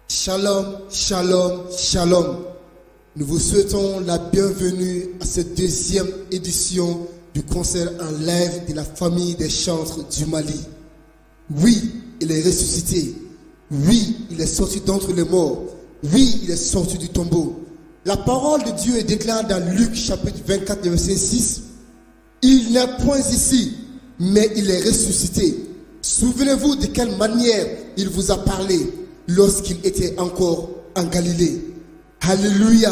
Shalom, shalom, shalom. Nous vous souhaitons la bienvenue à cette deuxième édition du concert en live de la famille des chantres du Mali. Oui, il est ressuscité. Oui, il est sorti d'entre les morts. Oui, il est sorti du tombeau. La parole de Dieu est déclarée dans Luc chapitre 24, verset 6. Il n'est point ici, mais il est ressuscité. Souvenez-vous de quelle manière il vous a parlé lorsqu'il était encore en Galilée. Alléluia,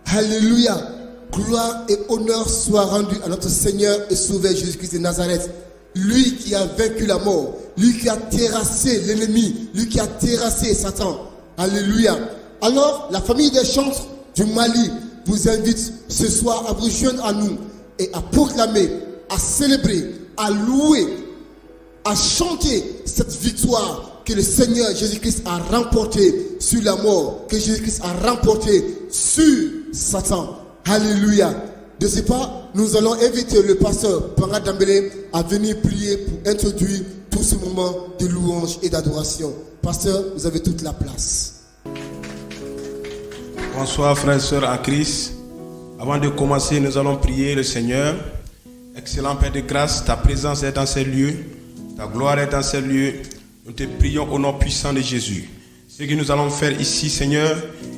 alléluia. Gloire et honneur soient rendus à notre Seigneur et Sauveur Jésus-Christ de Nazareth. Lui qui a vaincu la mort, lui qui a terrassé l'ennemi, lui qui a terrassé Satan. Alléluia. Alors, la famille des chantres du Mali vous invite ce soir à vous joindre à nous et à proclamer, à célébrer, à louer, à chanter cette victoire que le Seigneur Jésus-Christ a remportée sur la mort, que Jésus-Christ a remportée sur Satan. Alléluia. De ce pas, nous allons inviter le pasteur Panga Dambélé à venir prier pour introduire tout ce moment de louange et d'adoration. Pasteur, vous avez toute la place. Bonsoir frères et sœurs en Christ. Avant de commencer, nous allons prier le Seigneur. Excellent Père de grâce, ta présence est dans ces lieux, ta gloire est dans ces lieux. Nous te prions au nom puissant de Jésus. Ce que nous allons faire ici, Seigneur,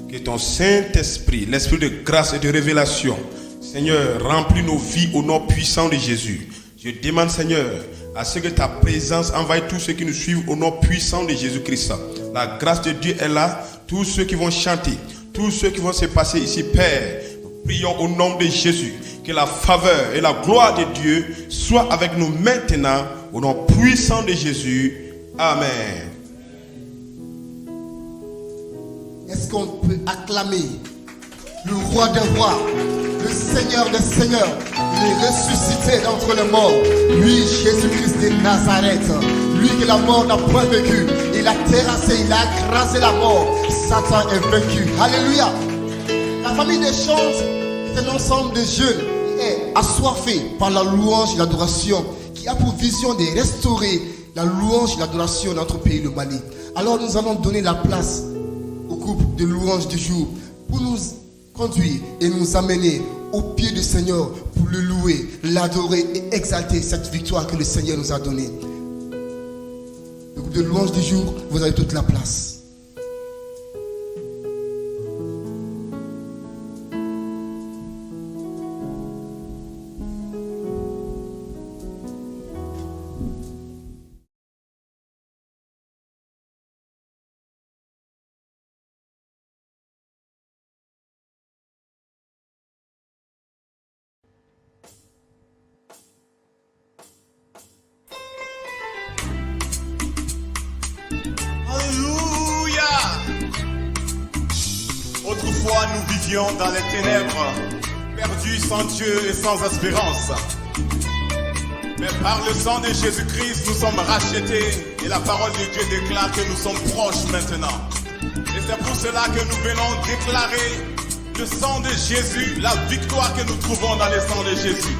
que ton Saint-Esprit, l'Esprit de grâce et de révélation, Seigneur, remplis nos vies au nom puissant de Jésus. Je demande, Seigneur, à ce que ta présence envahisse tous ceux qui nous suivent au nom puissant de Jésus-Christ. La grâce de Dieu est là. Tous ceux qui vont chanter, tous ceux qui vont se passer ici, Père, nous prions au nom de Jésus. Que la faveur et la gloire de Dieu soient avec nous maintenant, au nom puissant de Jésus. Amen. Est-ce qu'on peut acclamer le roi des rois, le Seigneur des seigneurs, il est ressuscité d'entre les morts, lui Jésus-Christ de Nazareth, lui que la mort n'a point vécu, il a terrassé, il a écrasé la mort, Satan est vaincu. Alléluia. La famille des chantres est un ensemble de jeunes qui est assoiffé par la louange et l'adoration, qui a pour vision de restaurer la louange et l'adoration dans notre pays, le Mali. Alors nous allons donner la place au groupe de louange du jour pour nous conduire et nous amener au pied du Seigneur pour le louer, l'adorer et exalter cette victoire que le Seigneur nous a donnée. Le groupe de louange du jour, vous avez toute la place. Autrefois, nous vivions dans les ténèbres, perdus sans Dieu et sans espérance. Mais par le sang de Jésus-Christ, nous sommes rachetés et la parole de Dieu déclare que nous sommes proches maintenant. Et c'est pour cela que nous venons déclarer le sang de Jésus, la victoire que nous trouvons dans le sang de Jésus.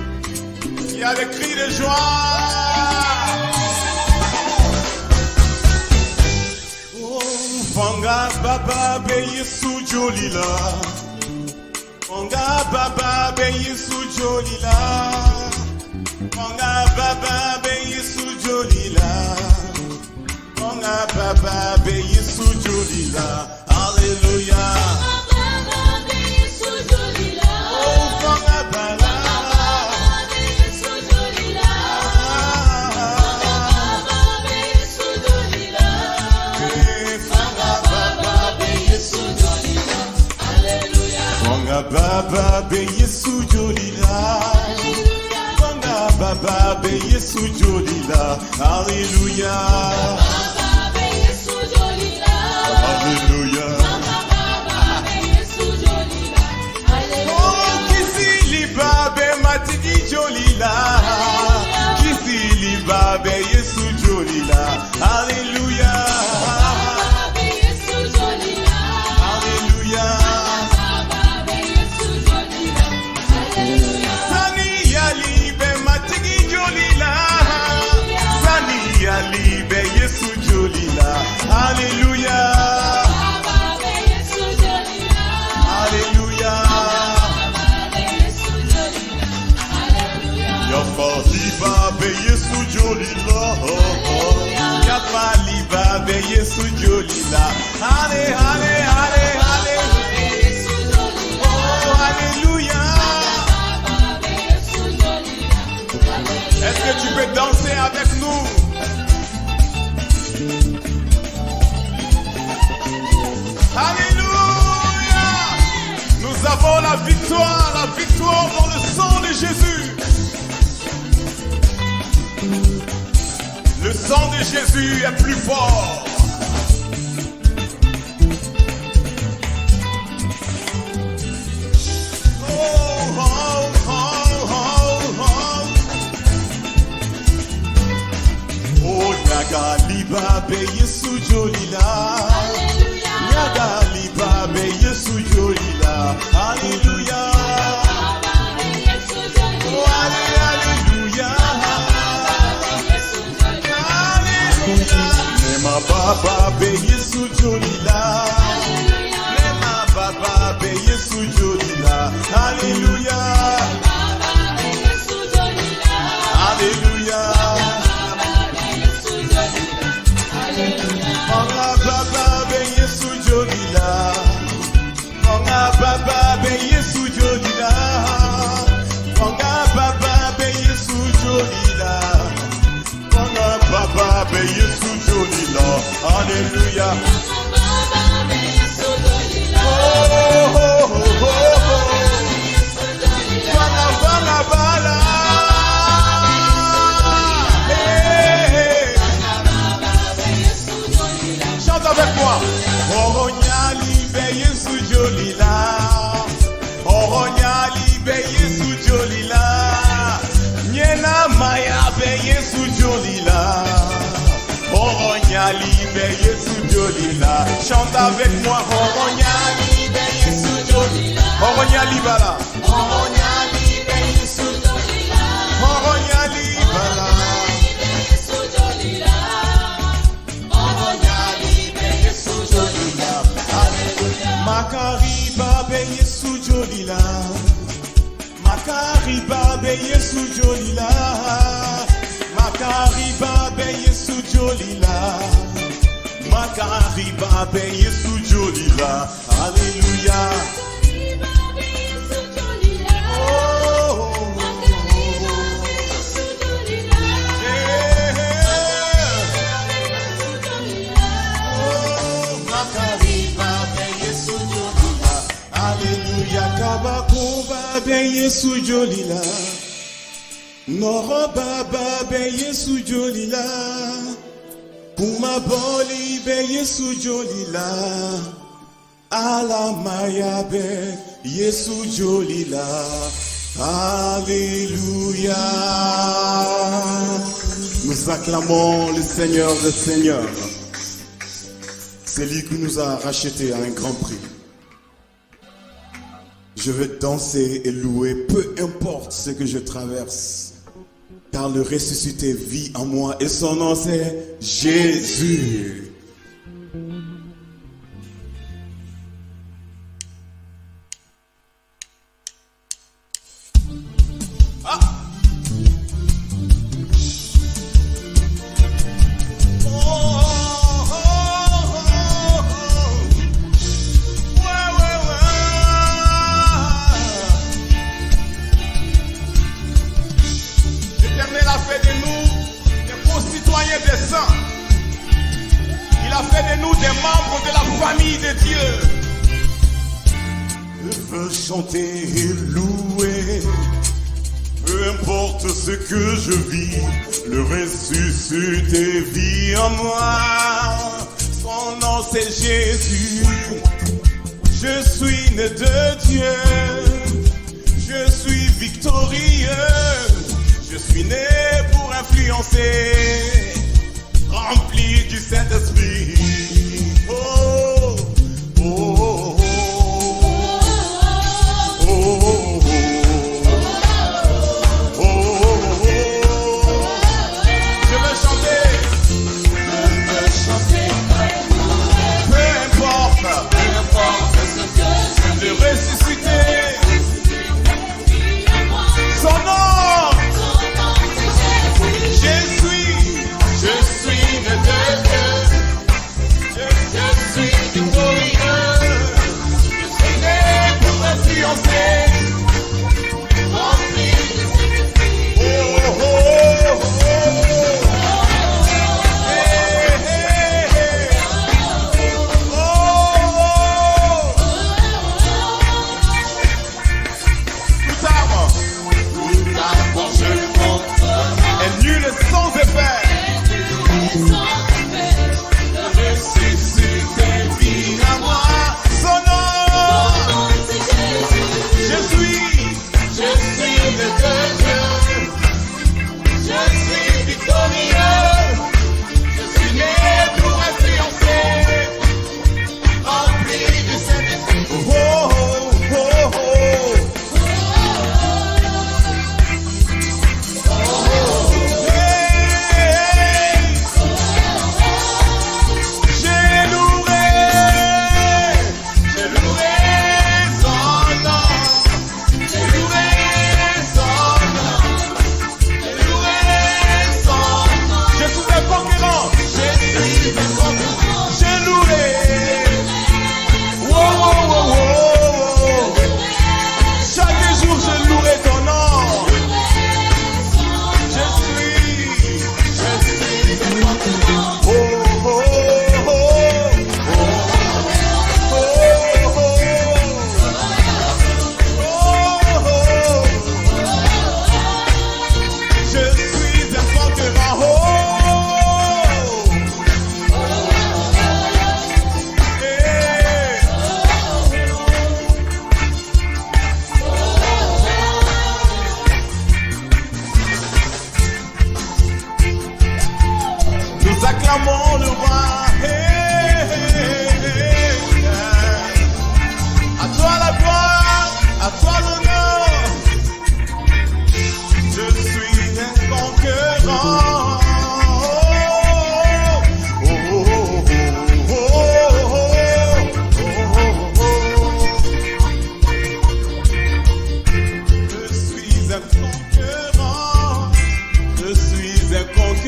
Il y a des cris de joie. Fanga baba be Yesu jolila, Fanga baba be Yesu jolila, Fanga baba be Yesu jolila, Fanga baba be Yesu jolila. Alléluia. Baba be Yesu jolila, Banga baba be Yesu jolila, Alléluia. Baba be Yesu jolila, Alléluia. Baba be Yesu jolila, Alléluia. Oh kisi liba be matigi jolila, kisi liba be Yesu jolila, Alléluia. Baba be Yesu jolila, Alléluia. Alléluia. be Yesu Jolila. Allez, allez, allez, allez. Oh, alléluia. Est-ce que tu peux danser avec nous? Alléluia. Nous avons la victoire dans le sang de Jésus. Le sang de Jésus est plus fort. Oh, oh, oh, oh, oh. Oh, Nyagaliba be Yesu Jolila. Nyagaliba be Yesu Jolila. Alléluia. Oh, alléluia. Nema baba be Yesu Jolila. Nema baba be Yesu Jolila. Alléluia. Alléluia. Monga baba be Yesu Jolila. Monga baba be Yesu Jolila. Monga baba be Yesu Jolila. Monga baba be Yesu Jolila. Alléluia. Oh, oh, oh, oh. Bala, bala, bala. Chante avec moi. Oronyali be Yesu Jolila. Oronyali be Yesu Jolila. Nyena maya be Yesu Jolila. Oronyali be Yesu Jolila. Chante avec moi. Oronyali be Yesu Jolila. Oronyali bala. Oronyali be Yesu Jolila. Oronyali bala. Makariba be Yesu Jolila. Makariba be Yesu Jolila. Makariba be Yesu Jolila. Makariba be Yesu Jolila. Alléluia. Oh, Makariba be Yesu Jolila. Alléluia. Kabakuba be Yesu Jolila. Noro baba be Yesu Jolila. Kumaboli be Yesu Jolila. Alamaya be Yesu Jolila. Alléluia. Nous acclamons le Seigneur des Seigneurs. C'est lui qui nous a rachetés à un grand prix. Je vais danser et louer, peu importe ce que je traverse. Car le ressuscité vit en moi et son nom c'est Jésus. Ah! Des saints. Il a fait de nous des membres de la famille de Dieu. Je veux chanter et louer, peu importe ce que je vis, le ressuscité vit en moi. Son nom c'est Jésus. Je suis né de Dieu. Je suis victorieux. Je suis né pour influencer, rempli du Saint-Esprit. Oh, oh, oh, oh, oh, oh, oh. Je veux chanter, peu importe ce que je ressuscité. Son nom, je suis Ressuscité, viens à moi. Son nom, je suis le Dieu. Je suis victorieux. Je suis né pour influencer. Rempli du Saint-Esprit. Oh, oh, oh, oh. Acclamons le roi. À toi la gloire, à toi l'honneur. Je suis un conquérant. Oh, oh, oh, oh, oh, oh, oh. Je suis un conquérant. Je suis un conquérant.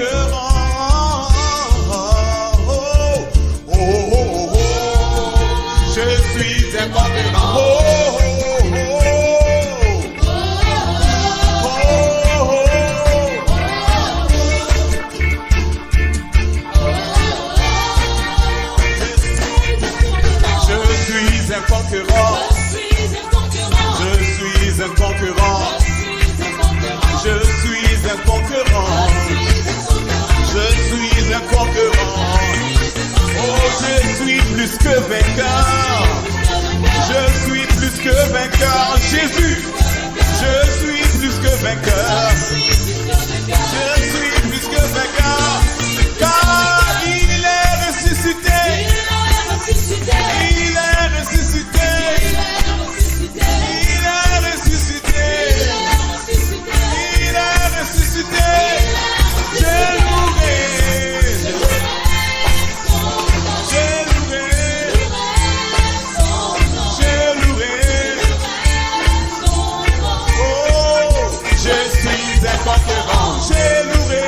Plus que vainqueur, je suis plus que vainqueur, Jésus, je suis plus que vainqueur, je suis plus que vainqueur, car il est ressuscité, il est ressuscité, il est ressuscité, il est ressuscité, je louerai. J'ai loué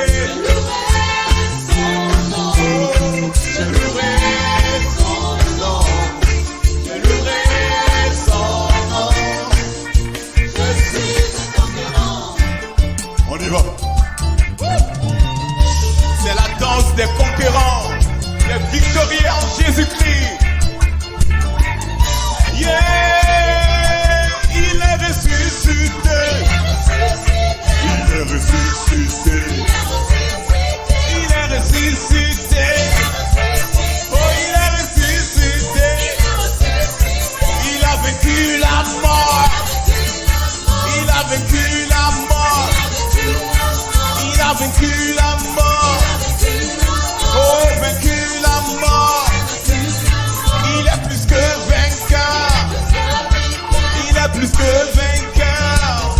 son nom, j'ai loué son nom, j'ai loué son nom, je suis un conquérant. On y va. C'est la danse des conquérants, des victorieux en Jésus-Christ. Yeah, il est ressuscité. Il est ressuscité. Il est ressuscité. Oh, il est ressuscité. Il a vaincu la mort. Il a vaincu la mort. Il a vaincu la mort. Oh, vaincu la mort. Il est plus que vainqueur. Il est plus que vainqueur.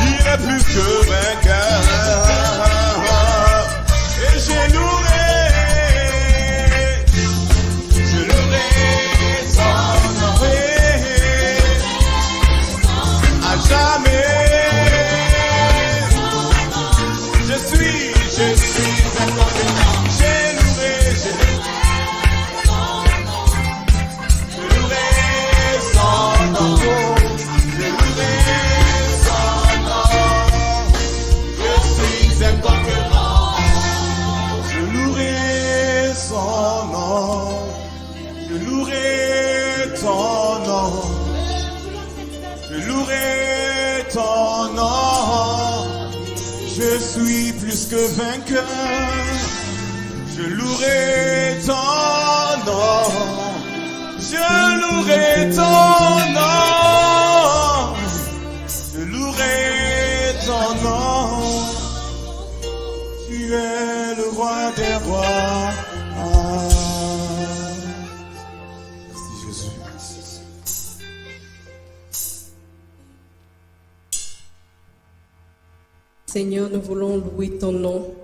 Il est plus que vainqueur. Et je louerai son nom à jamais. Je suis un conquérant. J'ai loué son nom. J'ai loué son nom. Je suis un conquérant. Je louerai son nom. Je louerai ton nom. Je louerai ton nom. Je suis plus que vainqueur. Je louerai ton nom. Je louerai ton nom. Je louerai ton nom. Tu es le roi des rois. Merci Jésus. Seigneur, nous voulons louer ton nom.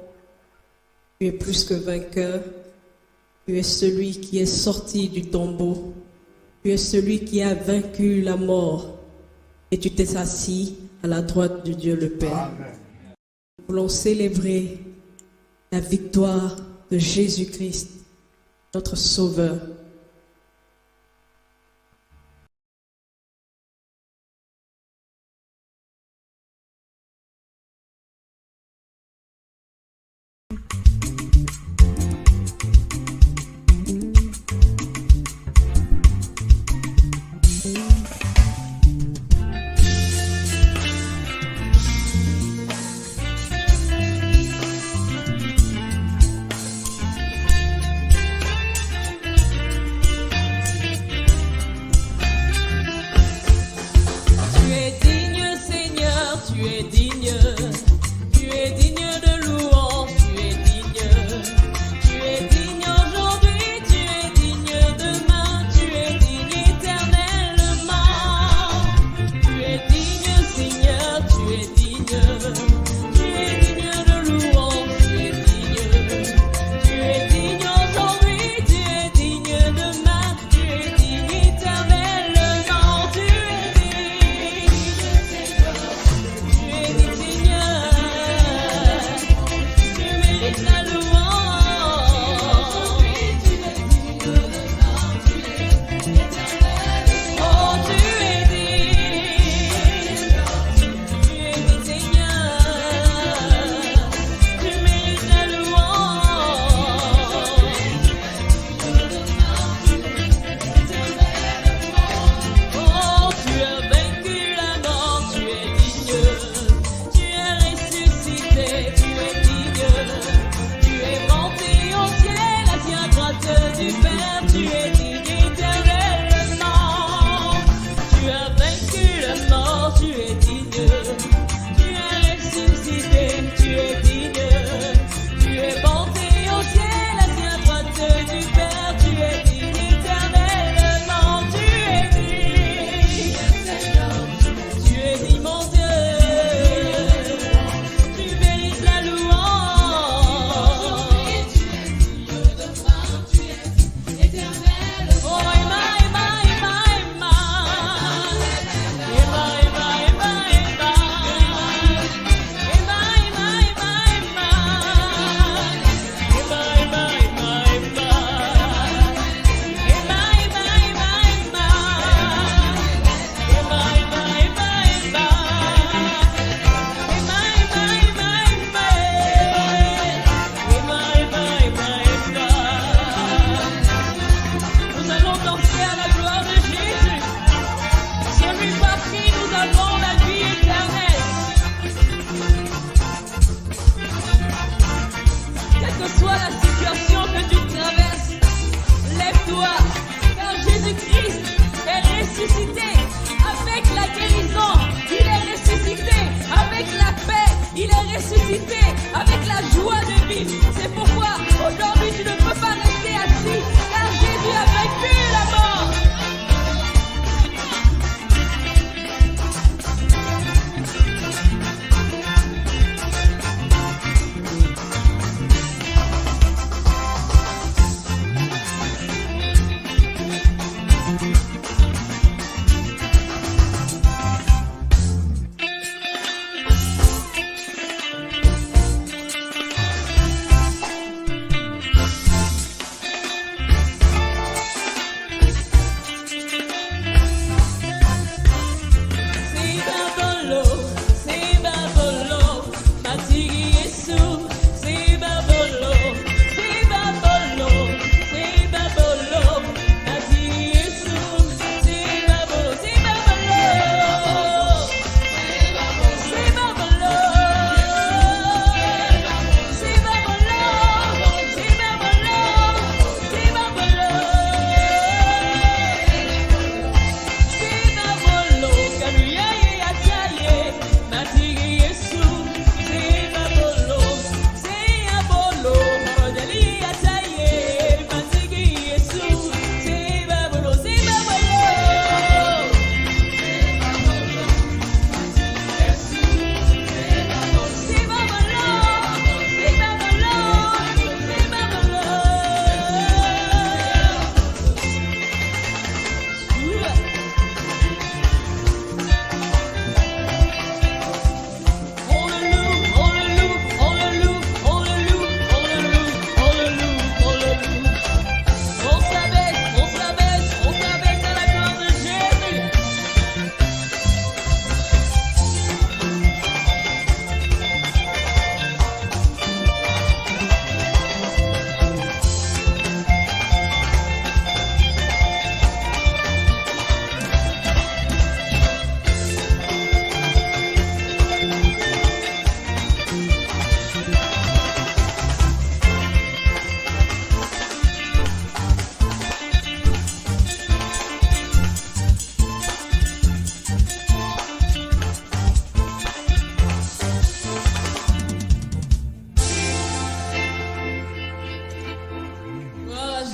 Tu es plus que vainqueur. Tu es celui qui est sorti du tombeau. Tu es celui qui a vaincu la mort. Et tu t'es assis à la droite de Dieu le Père. Amen. Nous voulons célébrer la victoire de Jésus-Christ, notre Sauveur.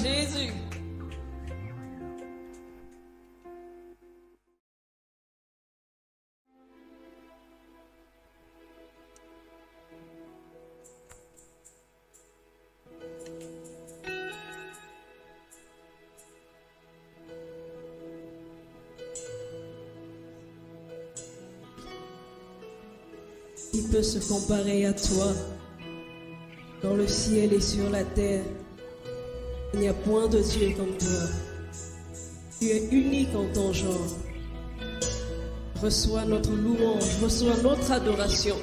Jésus. Qui peut se comparer à toi dans le ciel et sur la terre? Il n'y a point de Dieu comme toi. Tu es unique en ton genre. Reçois notre louange, reçois notre adoration.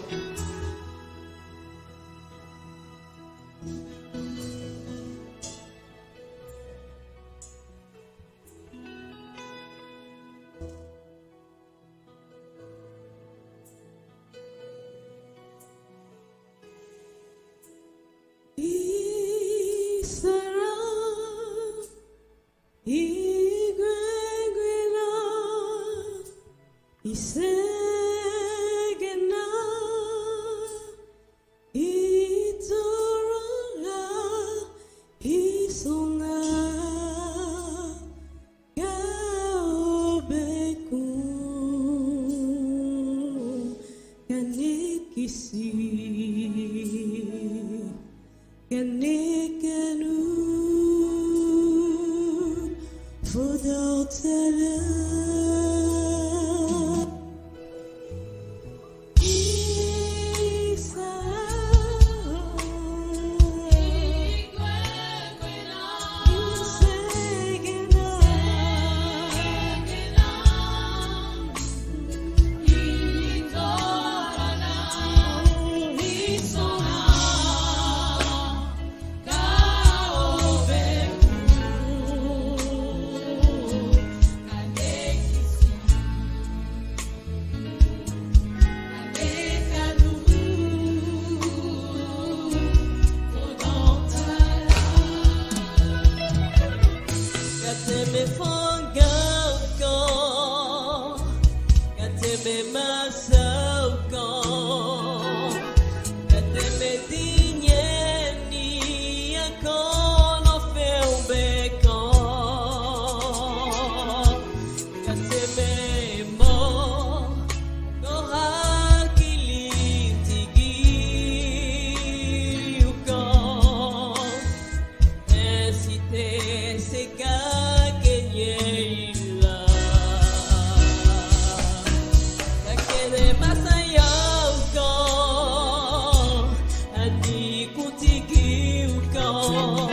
Oh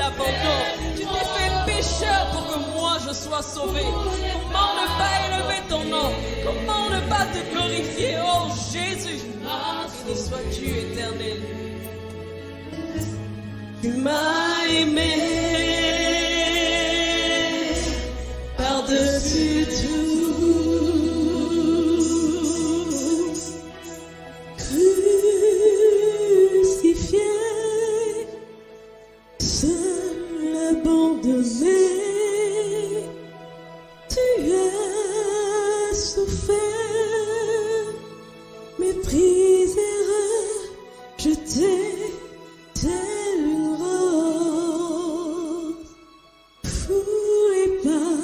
l'abandon. Tu t'es fait pécheur pour que moi je sois sauvé. Comment ne pas élever ton nom? Comment ne pas te glorifier? Oh Jésus, béni sois-tu éternel. Tu m'as aimé par-dessus tout. Abandonné, tu as souffert, méprisé, jeté telle une rose, foulé par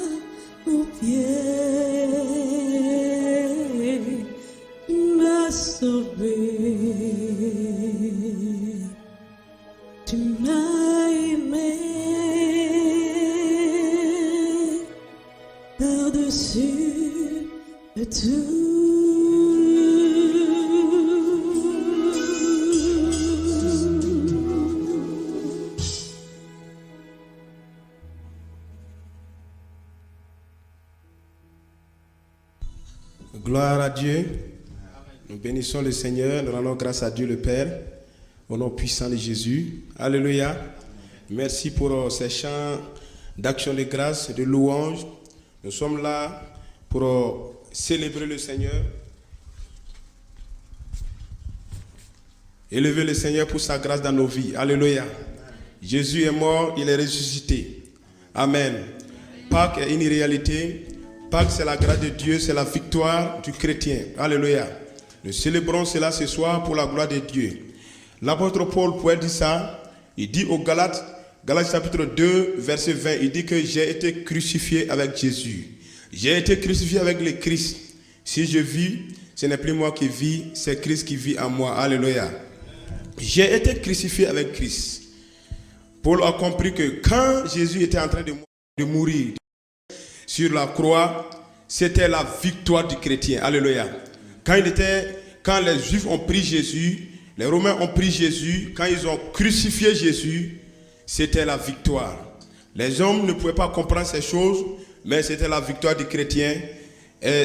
mon pied, tu m'as sauvé, tu m'as aimé. Par-dessus tout. Gloire à Dieu. Nous bénissons le Seigneur. Nous rendons grâce à Dieu le Père. Au nom puissant de Jésus. Alléluia. Merci pour ces chants d'action de grâce, de louange. Nous sommes là pour célébrer le Seigneur, élever le Seigneur pour sa grâce dans nos vies. Alléluia. Jésus est mort, il est ressuscité. Amen. Pâques est une réalité. Pâques, c'est la grâce de Dieu, c'est la victoire du chrétien. Alléluia. Nous célébrons cela ce soir pour la gloire de Dieu. L'apôtre Paul pouvait dire ça. Il dit aux Galates, Galates chapitre 2, verset 20, il dit que j'ai été crucifié avec Jésus. J'ai été crucifié avec le Christ. Si je vis, ce n'est plus moi qui vis, c'est Christ qui vit en moi. Alléluia. J'ai été crucifié avec Christ. Paul a compris que quand Jésus était en train de mourir sur la croix, c'était la victoire du chrétien. Alléluia. Quand les Juifs ont pris Jésus, les Romains ont pris Jésus, quand ils ont crucifié Jésus, c'était la victoire. Les hommes ne pouvaient pas comprendre ces choses, mais c'était la victoire du chrétien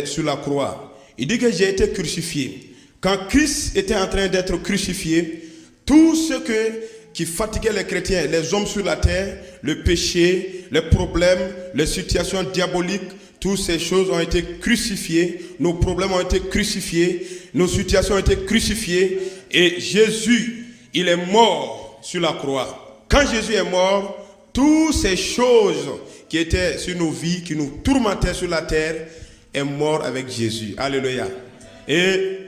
sur la croix. Il dit que j'ai été crucifié. Quand Christ était en train d'être crucifié, tout ce qui fatiguait les chrétiens, les hommes sur la terre, le péché, les problèmes, les situations diaboliques, toutes ces choses ont été crucifiées. Nos problèmes ont été crucifiés. Nos situations ont été crucifiées. Et Jésus, il est mort sur la croix. Quand Jésus est mort, toutes ces choses qui étaient sur nos vies, qui nous tourmentaient sur la terre, est mort avec Jésus. Alléluia. Et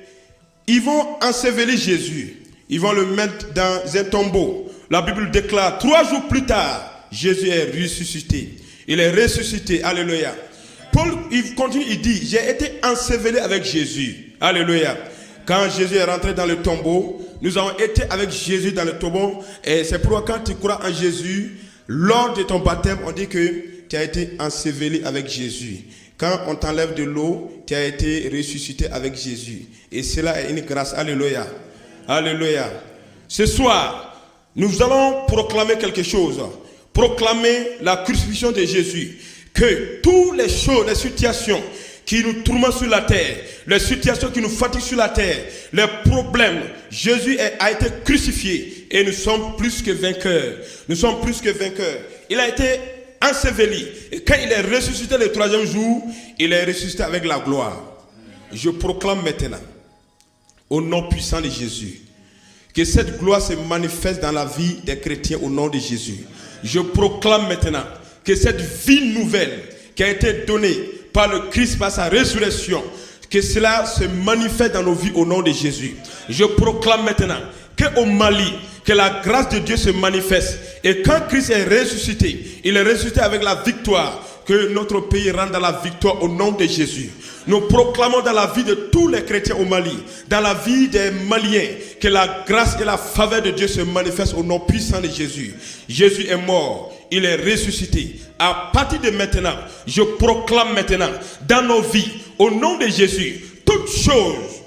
ils vont ensevelir Jésus. Ils vont le mettre dans un tombeau. La Bible déclare, 3 jours plus tard, Jésus est ressuscité. Il est ressuscité. Alléluia. Paul, il continue, il dit, j'ai été enseveli avec Jésus. Alléluia. Quand Jésus est rentré dans le tombeau, nous avons été avec Jésus dans le tombeau. Et c'est pourquoi quand tu crois en Jésus, lors de ton baptême, on dit que tu as été enseveli avec Jésus. Quand on t'enlève de l'eau, tu as été ressuscité avec Jésus. Et cela est une grâce. Alléluia. Alléluia. Ce soir, nous allons proclamer quelque chose. Proclamer la crucifixion de Jésus. Que toutes les choses, les situations qui nous tourmentent sur la terre, les situations qui nous fatiguent sur la terre, les problèmes, Jésus a été crucifié et nous sommes plus que vainqueurs. Nous sommes plus que vainqueurs. Il a été enseveli. Et quand il est ressuscité le 3e jour, il est ressuscité avec la gloire. Je proclame maintenant, au nom puissant de Jésus, que cette gloire se manifeste dans la vie des chrétiens au nom de Jésus. Je proclame maintenant que cette vie nouvelle qui a été donnée par le Christ, par sa résurrection, que cela se manifeste dans nos vies au nom de Jésus. Je proclame maintenant qu'au Mali, que la grâce de Dieu se manifeste. Et quand Christ est ressuscité, il est ressuscité avec la victoire. Que notre pays rentre dans la victoire au nom de Jésus. Nous proclamons dans la vie de tous les chrétiens au Mali, dans la vie des Maliens, que la grâce et la faveur de Dieu se manifestent au nom puissant de Jésus. Jésus est mort, il est ressuscité. À partir de maintenant, je proclame maintenant dans nos vies, au nom de Jésus, toute chose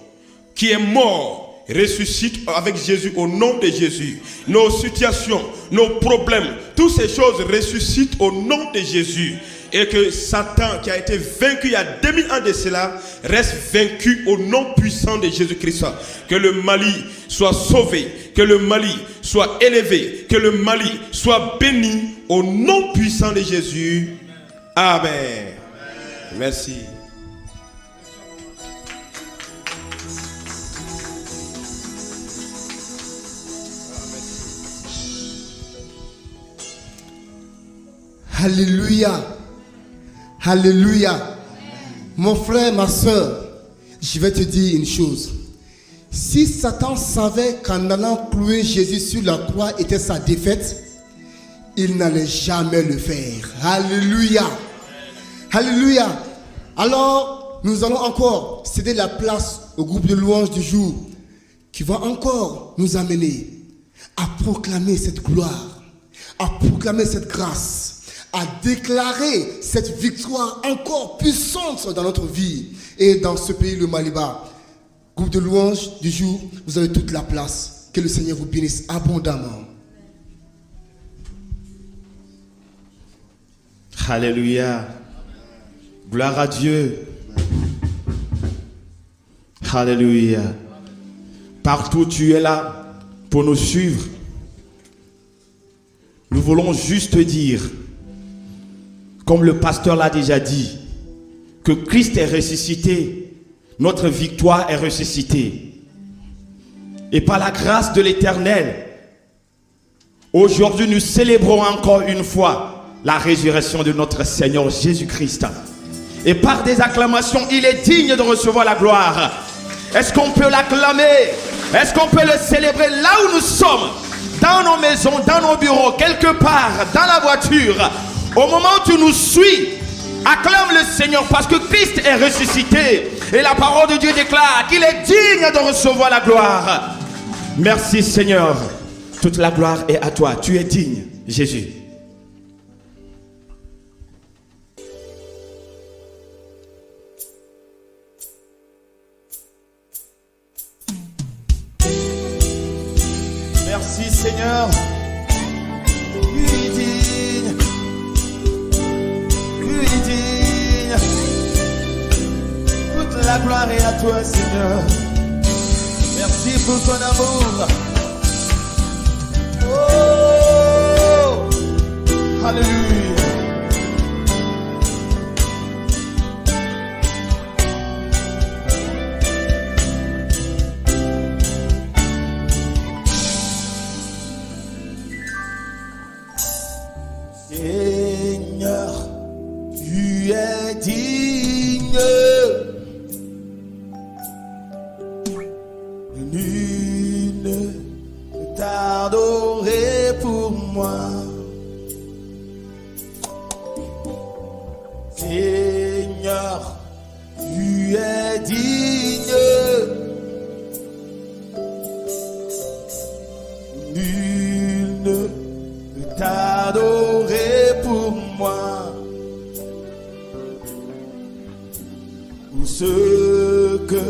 qui est morte ressuscite avec Jésus au nom de Jésus. Nos situations, nos problèmes, toutes ces choses ressuscitent au nom de Jésus. Et que Satan, qui a été vaincu il y a 2000 ans de cela, reste vaincu au nom puissant de Jésus-Christ. Que le Mali soit sauvé, que le Mali soit élevé, que le Mali soit béni au nom puissant de Jésus. Amen. Merci. Alléluia. Alléluia. Mon frère, ma soeur, je vais te dire une chose. Si Satan savait qu'en allant clouer Jésus sur la croix était sa défaite, il n'allait jamais le faire. Alléluia. Alléluia. Alors, nous allons encore céder la place au groupe de louanges du jour qui va encore nous amener à proclamer cette gloire, à proclamer cette grâce, à déclarer cette victoire encore puissante dans notre vie et dans ce pays, le Maliba. Groupe de louanges du jour, vous avez toute la place. Que le Seigneur vous bénisse abondamment. Alléluia. Gloire à Dieu. Alléluia. Partout tu es là pour nous suivre. Nous voulons juste dire, comme le pasteur l'a déjà dit, que Christ est ressuscité, notre victoire est ressuscitée. Et par la grâce de l'Éternel, aujourd'hui nous célébrons encore une fois la résurrection de notre Seigneur Jésus-Christ. Et par des acclamations, il est digne de recevoir la gloire. Est-ce qu'on peut l'acclamer? Est-ce qu'on peut le célébrer là où nous sommes? Dans nos maisons, dans nos bureaux, quelque part, dans la voiture. Au moment où tu nous suis, acclame le Seigneur parce que Christ est ressuscité. Et la parole de Dieu déclare qu'il est digne de recevoir la gloire. Merci Seigneur. Toute la gloire est à toi. Tu es digne, Jésus. Merci Seigneur. La gloire est à toi, Seigneur. Merci pour ton amour. Oh, alléluia. Seigneur, tu es digne. Nul ne peut t'adorer pour moi. Seigneur, tu es digne. Nul ne peut t'adorer pour moi. Pour ce que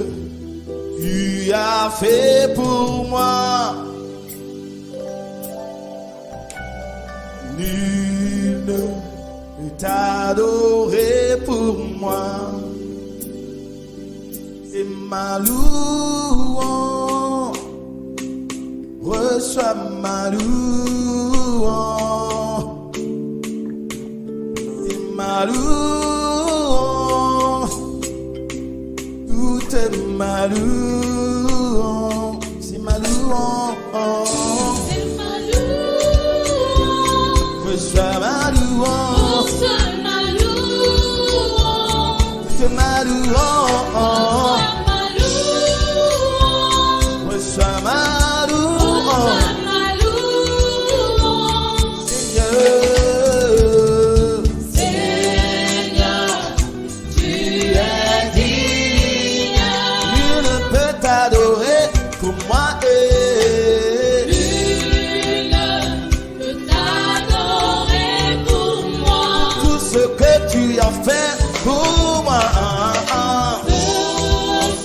tu as fait pour moi. Nul ne peut t'adorer pour moi. C'est ma louange. Reçois ma louange. C'est ma louange. Tout est ma louange. C'est ma louange. C'est ma louange. Reçois ma louange. Reçois ma louange. C'est ma louange. Reçois ma louange. Reçois ma louange. Reçois ma louange. Seigneur, Seigneur, tu es digne. nul ne peut t'adorer pour moi. Nul ne peut t'adorer pour moi. Tout ce que tu as fait pour moi. Pour ce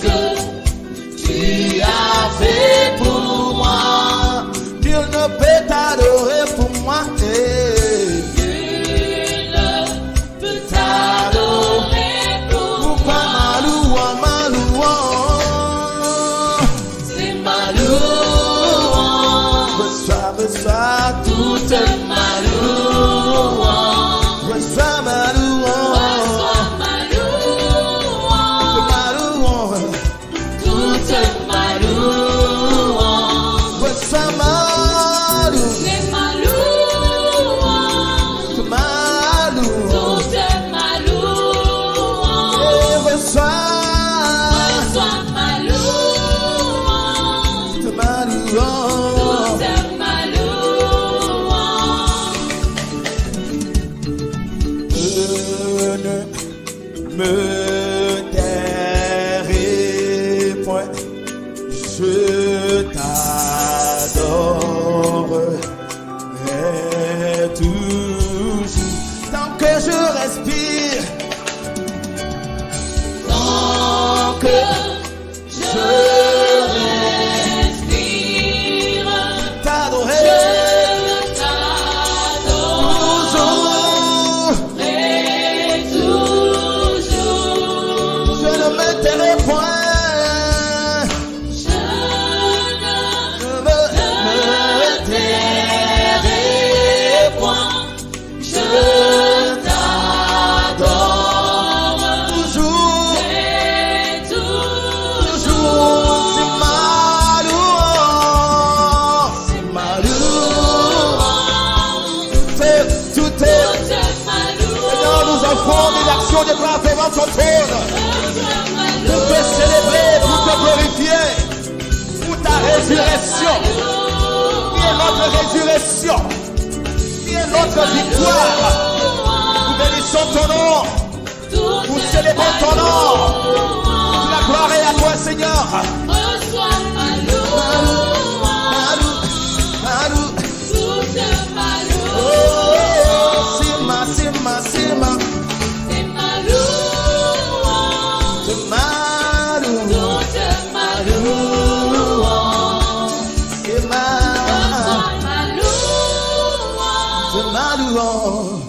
me tairai point. Je t'adorerai toujours. Tant que je respire, Tant que je respire, t'adorerai je t'adorerai toujours. je ne me tairai point. Je ne me tairai point. Je t'adorerai Toujours, toujours. c'est ma louange, c'est ma louange. Tout est, Toute ma Seigneur, nous offrons des actions de grâce devant ton trône. Pour te célébrer, pour te glorifier, pour ta résurrection. Qui est notre résurrection? Qui est notre victoire? Nous bénissons ton nom, nous célébrons ton nom. La gloire est à toi, Seigneur. Reçois ma louange, Alou, toute ma oh, louange, c'est ma c'est ma louange, c'est ma louange, toute ma louange, c'est ma reçois ma louange, c'est ma louange.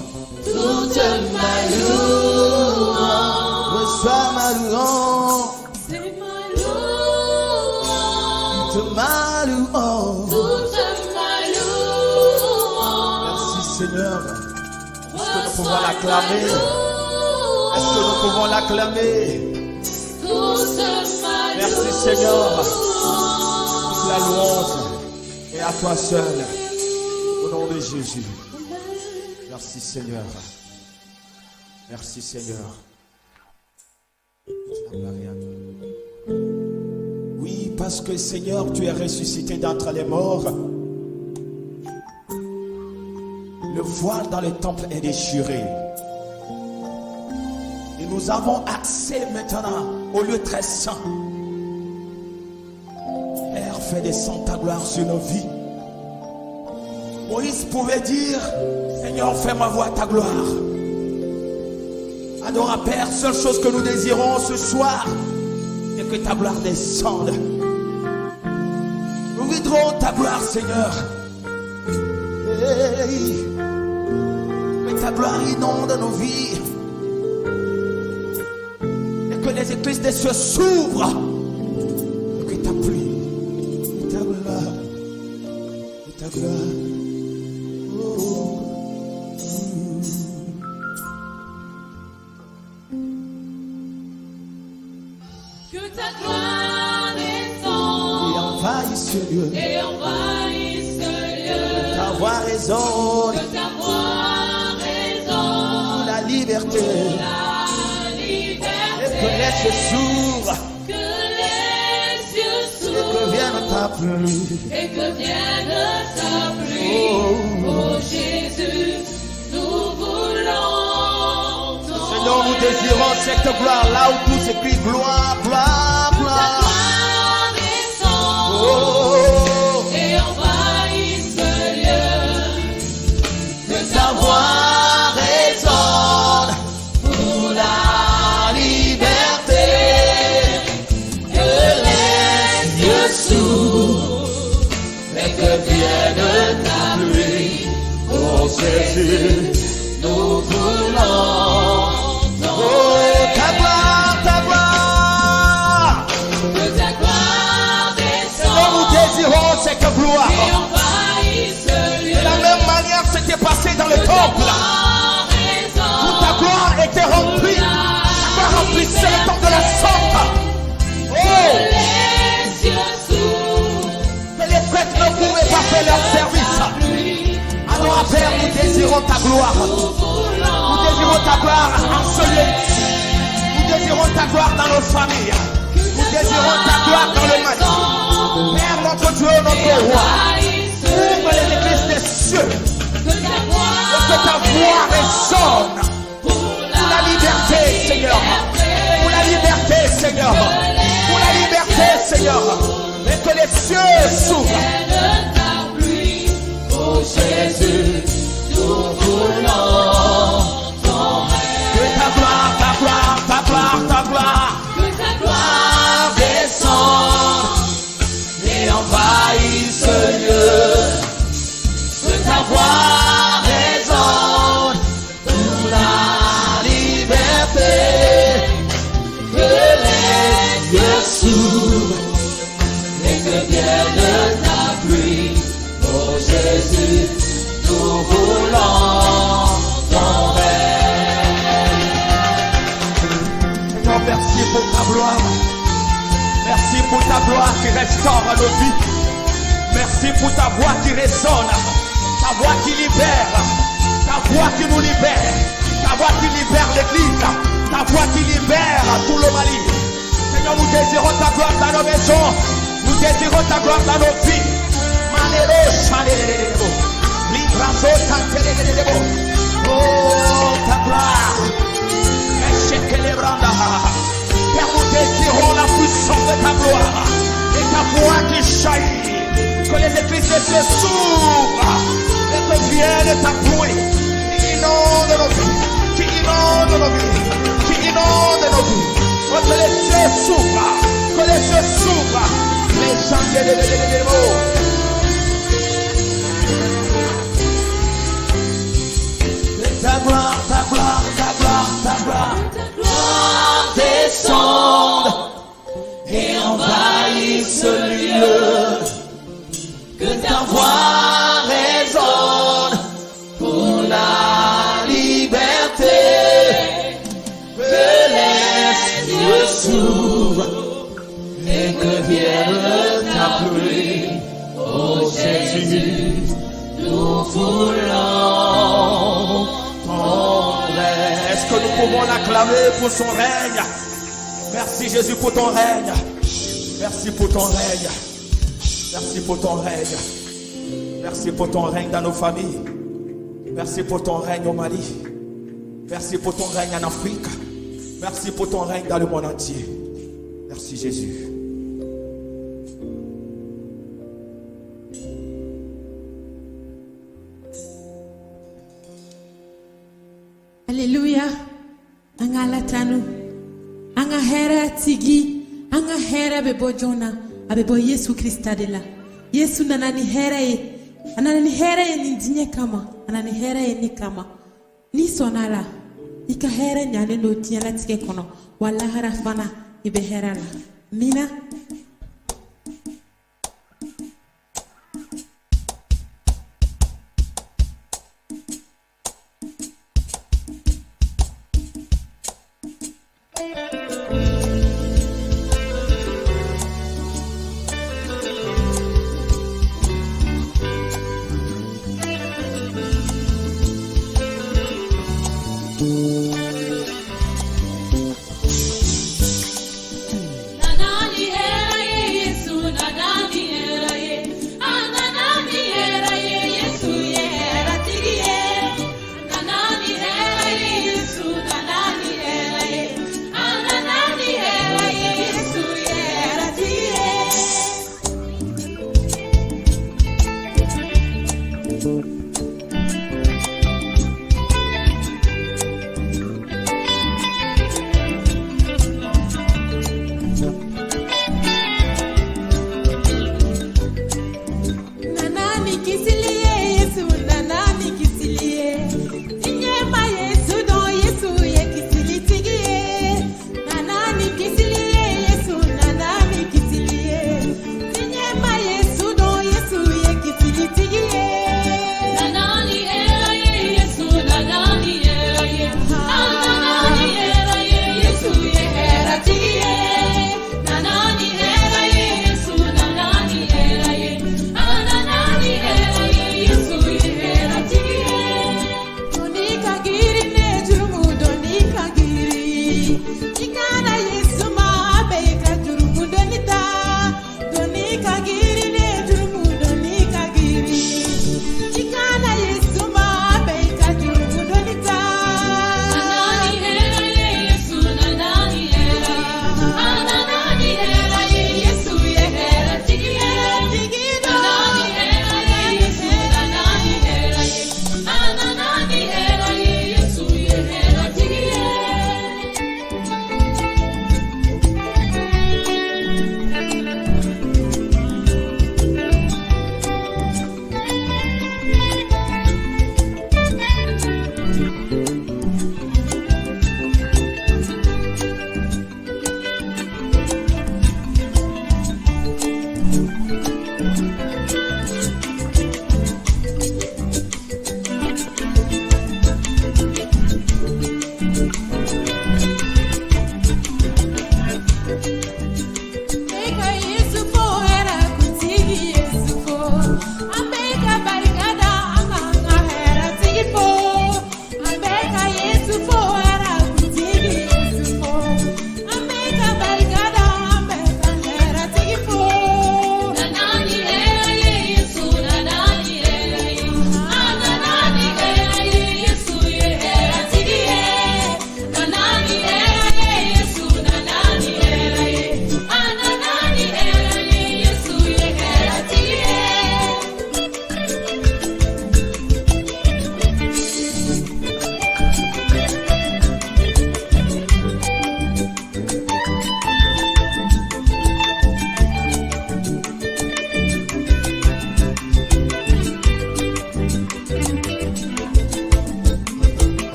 toute ma louange, Reçois ma louange, c'est ma louange, c'est ma louange. toute ma louange. Merci Seigneur. Est-ce que nous pouvons Reçois l'acclamer? Est-ce que nous pouvons l'acclamer? Merci Seigneur. Toute la louange est à toi seul. Au nom de Jésus. Merci Seigneur. Merci Seigneur. Oui, parce que Seigneur, tu es ressuscité d'entre les morts. Le voile dans le temple est déchiré. Et nous avons accès maintenant au lieu très saint. Père, fais descendre ta gloire sur nos vies. Moïse pouvait dire, Seigneur, fais-moi voir ta gloire. Adorant Père, seule chose que nous désirons ce soir, c'est que ta gloire descende. Nous voudrons ta gloire, Seigneur. Hey. Que ta gloire inonde nos vies. Et que les églises des cieux s'ouvrent. Et que ta pluie, ta gloire, ta gloire. Oh. Que ta gloire Et descende envahisse ce lieu. et envahisse ce lieu. Ta voix résonne Que ta voix résonne la liberté. la Et que liberté. les cieux s'ouvrent. Que les cieux Et que s'ouvrent vienne ta pluie. et que vienne ta pluie. Oh Jésus, nous voulons ton Seigneur, nous désirons cette gloire là où tout s'écrit gloire, gloire, Ta gloire. gloire descende Oh, et envahisse ce lieu. Que ta voix résonne pour la liberté. que les yeux s'ouvrent et que vienne ta pluie. Oh Jésus, Nous voulons oh ta gloire, ta gloire. que ta gloire Seigneur, nous descende désirons cette gloire. et envahisse ce De lieu. la même manière, c'était passé dans le Que ta temple. gloire Où ta gloire était remplie. Ta remplissait le temple de la sorte. Oh, les cieux s'ouvrent que les prêtres ne pouvaient pas faire leur service. Alors, Père, nous désirons ta gloire. Nous désirons ta gloire en ce lieu. Nous désirons ta gloire dans nos familles. Nous désirons ta gloire dans le monde. Père, notre Dieu, notre roi. Ouvre les églises des cieux. Que ta Et que ta voix résonne pour pour la liberté, Seigneur. Seigneur, pour la liberté, Seigneur, et que les cieux s'ouvrent. Oh Jésus, nous voulons ton règne. Que ta gloire, ta gloire, ta gloire, ta gloire, Que ta gloire descende et envahisse ce lieu. Que ta voix résonne pour la liberté. Que les yeux s'ouvrent et que vienne ta pluie. Oh Jésus, nous voulons ton règne. Seigneur, merci pour ta gloire. Merci pour ta gloire qui restaure nos vies. Merci pour ta voix qui résonne. Ta voix qui libère. Ta voix qui nous libère. Ta voix qui libère l'église. Ta voix qui libère tout le Mali. Seigneur, nous désirons ta gloire dans nos maisons. Nous désirons ta gloire dans nos vies. Oh, ta gloire. Père, nous désirons la puissance de ta gloire et ta voix qui jaillit. Que les églises se s'ouvrent et que vienne ta pluie qui inonde nos vies, qui inonde nos vies, qui inonde nos vies. Que les cieux s'ouvrent, que les cieux s'ouvrent. Les gens des mots. Ta gloire, ta gloire, ta gloire, ta gloire. Gloire descende et envahisse ce lieu. Que ta voix résonne pour la liberté. Que les yeux s'ouvrent et que vienne ta pluie. Oh Jésus, nous voulons ton règne. Est-ce que nous pouvons l'acclamer pour son règne? Merci Jésus pour ton règne. Merci pour ton règne. Merci pour ton règne. Merci pour ton règne dans nos familles. Merci pour ton règne au Mali. Merci pour ton règne en Afrique. Merci pour ton règne dans le monde entier. Merci Jésus. Alléluia. Anga latanu. Anga hera tigi. Anga hera bebo jona. Abebo Yesu Krista de la. Yesu nanani hera ye. Anani hera ye nindinya kama. Anani hera ye ni kama. Ni sonala. Ika hera nyane no tiala tike kono. Wala harafana ibe hera la. Mina. Nanani hera ye Yesu, nanani hera ye. Nanani hera ye Yesu, ye hera tigi ye. Nanani hera ye Yesu, nanani hera ye. Nanani hera ye Yesu, ye hera tigi ye.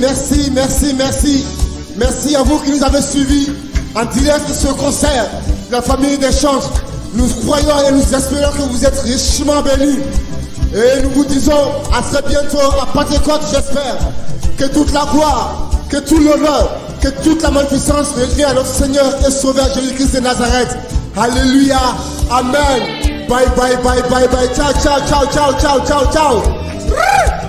merci, merci, merci. Merci à vous qui nous avez suivis en direct de ce concert, la famille des chances. Nous croyons et nous espérons que vous êtes richement bénis. Et nous vous disons à très bientôt à Pentecôte, j'espère. Que toute la gloire, que tout l'honneur, que toute la magnificence revienne à notre Seigneur et Sauveur Jésus-Christ de Nazareth. Alléluia. Amen. Bye, bye, bye, bye, bye. Ciao, ciao, ciao, ciao, ciao, ciao, ciao.